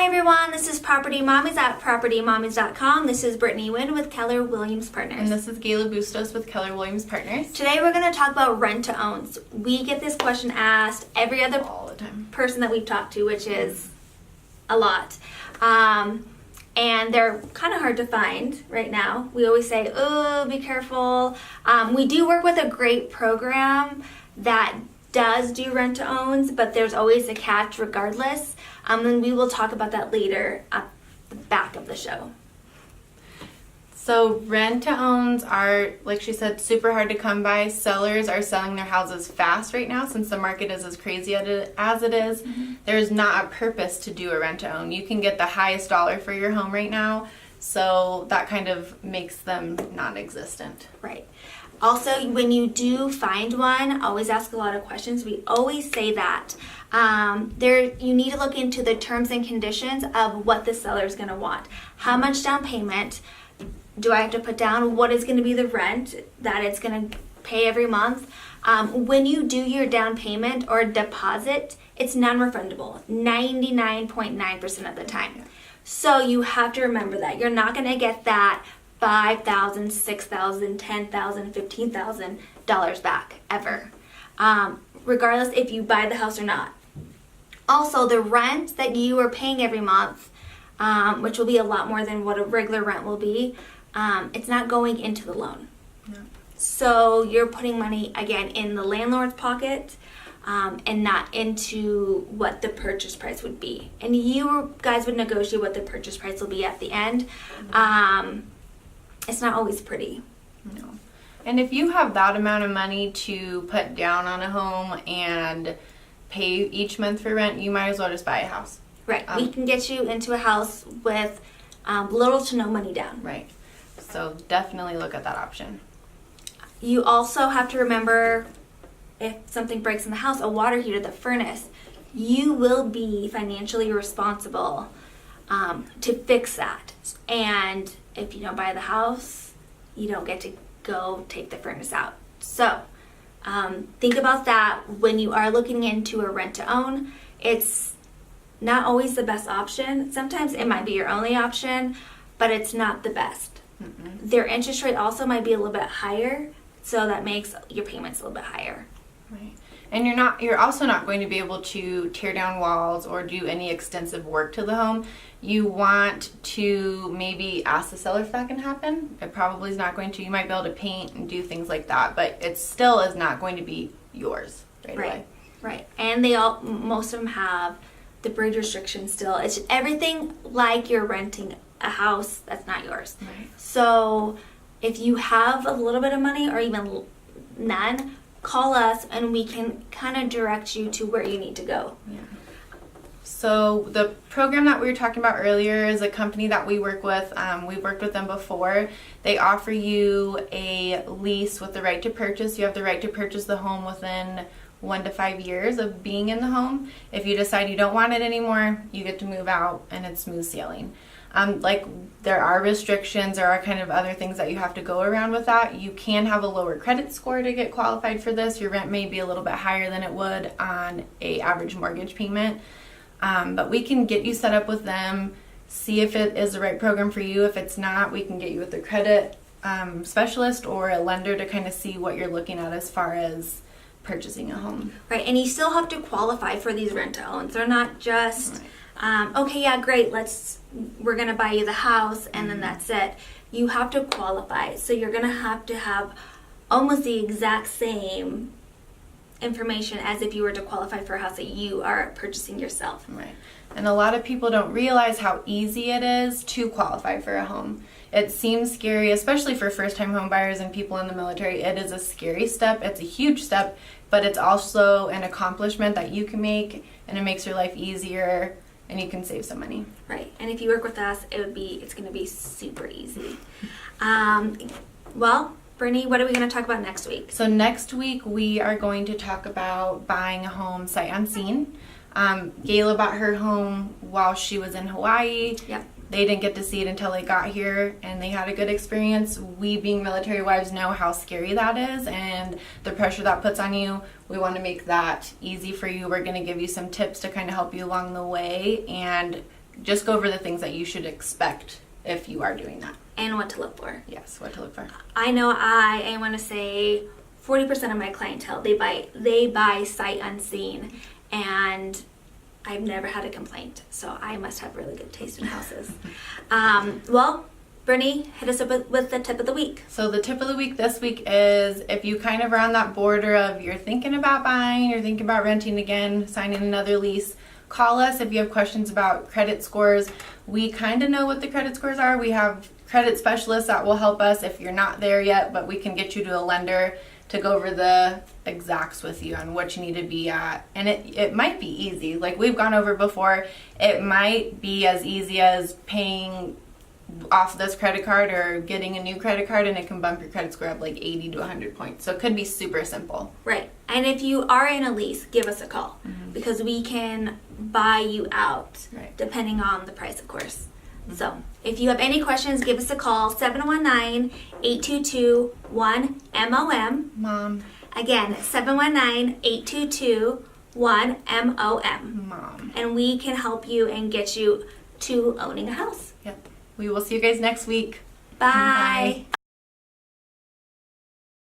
Hi everyone, this is Property Mommies at PropertyMommies.com. This is Brittany Wynn with Keller Williams Partners. And this is Gayla Bustos with Keller Williams Partners. Today we're going to talk about rent-to-owns. We get this question asked every other All the time. person that we've talked to, which is a lot. And they're kind of hard to find right now. We always say, oh, be careful. We do work with a great program that does do rent-to-owns, but there's always a catch regardless. And we will talk about that later at the back of the show. So rent-to-owns are, like she said, super hard to come by. Sellers are selling their houses fast right now since the market is as crazy as it is. Mm-hmm. There's not a purpose to do a rent-to-own. You can get the highest dollar for your home right now, so that kind of makes them non-existent. Right. Also, when you do find one, always ask a lot of questions. We always say that. You need to look into the terms and conditions of what the seller is going to want. How much down payment do I have to put down? What is going to be the rent that it's going to pay every month? When you do your down payment or deposit, it's non-refundable 99.9% of the time. So you have to remember that. You're not going to get that $5,000, $6,000, $10,000, $15,000 back ever, regardless if you buy the house or not. Also, the rent that you are paying every month, which will be a lot more than what a regular rent will be, it's not going into the loan. No. So you're putting money, again, in the landlord's pocket and not into what the purchase price would be. And you guys would negotiate what the purchase price will be at the end. It's not always pretty. No. And if you have that amount of money to put down on a home and pay each month for rent, you might as well just buy a house. Right. We can get you into a house with little to no money down. Right. So definitely look at that option. You also have to remember, if something breaks in the house, a water heater, the furnace, you will be financially responsible to fix that. And if you don't buy the house, you don't get to go take the furnace out. So think about that when you are looking into a rent-to-own. It's not always the best option. Sometimes it might be your only option, but it's not the best. Mm-mm. Their interest rate also might be a little bit higher, so that makes your payments a little bit higher. Right. And you're also not going to be able to tear down walls or do any extensive work to the home. You want to maybe ask the seller if that can happen. It probably is not going to. You might be able to paint and do things like that, but it still is not going to be yours right away. Right. And most of them have the bridge restriction still. It's just everything like you're renting a house that's not yours. Right. So if you have a little bit of money or even none, call us and we can kind of direct you to where you need to go. Yeah. So the program that we were talking about earlier is a company that we work with. We've worked with them before. They offer you a lease with the right to purchase. You have the right to purchase the home within 1 to 5 years of being in the home. If you decide you don't want it anymore, you get to move out and it's smooth sailing. There are restrictions, there are kind of other things that you have to go around with that. You can have a lower credit score to get qualified for this. Your rent may be a little bit higher than it would on a average mortgage payment. But we can get you set up with them, see if it is the right program for you. If it's not, we can get you with a credit specialist or a lender to kind of see what you're looking at as far as purchasing a home. Right, and you still have to qualify for these rent-to-owns. They're not just, okay, yeah, great, we're going to buy you the house and then that's it. You have to qualify. So you're going to have almost the exact same information as if you were to qualify for a house that you are purchasing yourself. Right. And a lot of people don't realize how easy it is to qualify for a home. It seems scary, especially for first-time home buyers and people in the military. It is a scary step. It's a huge step, but it's also an accomplishment that you can make, and it makes your life easier and you can save some money. Right. And if you work with us, it's going to be super easy. Well, Brittany, what are we going to talk about next week? So next week we are going to talk about buying a home sight unseen. Gayla bought her home while she was in Hawaii. Yep. They didn't get to see it until they got here, and they had a good experience. We, being military wives, know how scary that is and the pressure that puts on you. We want to make that easy for you. We're going to give you some tips to kind of help you along the way and just go over the things that you should expect if you are doing that. And what to look for. Yes, what to look for. I know I want to say 40% of my clientele, they buy sight unseen, and I've never had a complaint. So I must have really good taste in houses. Well, Brittany, hit us up with the tip of the week. So the tip of the week this week is, if you kind of are on that border of you're thinking about buying, you're thinking about renting again, signing another lease, call us if you have questions about credit scores. We kind of know what the credit scores are. We have credit specialists that will help us if you're not there yet, but we can get you to a lender to go over the exacts with you on what you need to be at. And it might be easy. Like we've gone over before, it might be as easy as paying off this credit card or getting a new credit card, and it can bump your credit score up like 80 to 100 points. So it could be super simple. Right. And if you are in a lease, give us a call because we can buy you out, Right. depending on the price, of course. So if you have any questions, give us a call, 719-822-1MOM. Mom. Again, 719-822-1MOM. Mom. And we can help you and get you to owning a house. Yep. We will see you guys next week. Bye. Bye.